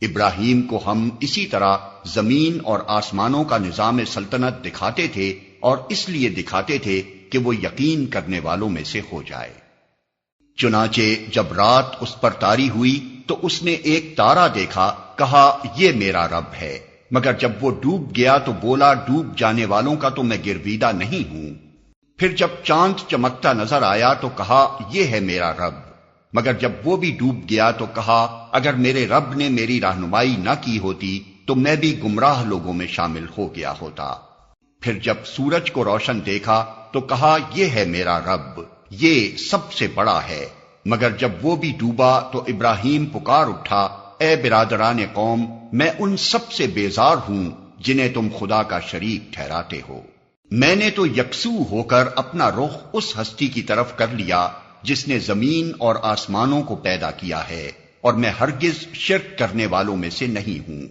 ابراہیم کو ہم اسی طرح زمین اور آسمانوں کا نظام سلطنت دکھاتے تھے، اور اس لیے دکھاتے تھے کہ وہ یقین کرنے والوں میں سے ہو جائے۔ چنانچہ جب رات اس پر طاری ہوئی تو اس نے ایک تارا دیکھا، کہا یہ میرا رب ہے، مگر جب وہ ڈوب گیا تو بولا ڈوب جانے والوں کا تو میں گرویدہ نہیں ہوں۔ پھر جب چاند چمکتا نظر آیا تو کہا یہ ہے میرا رب، مگر جب وہ بھی ڈوب گیا تو کہا اگر میرے رب نے میری رہنمائی نہ کی ہوتی تو میں بھی گمراہ لوگوں میں شامل ہو گیا ہوتا۔ پھر جب سورج کو روشن دیکھا تو کہا یہ ہے میرا رب، یہ سب سے بڑا ہے، مگر جب وہ بھی ڈوبا تو ابراہیم پکار اٹھا اے برادران قوم، میں ان سب سے بیزار ہوں جنہیں تم خدا کا شریک ٹھہراتے ہو۔ میں نے تو یکسو ہو کر اپنا رخ اس ہستی کی طرف کر لیا جس نے زمین اور آسمانوں کو پیدا کیا ہے، اور میں ہرگز شرک کرنے والوں میں سے نہیں ہوں۔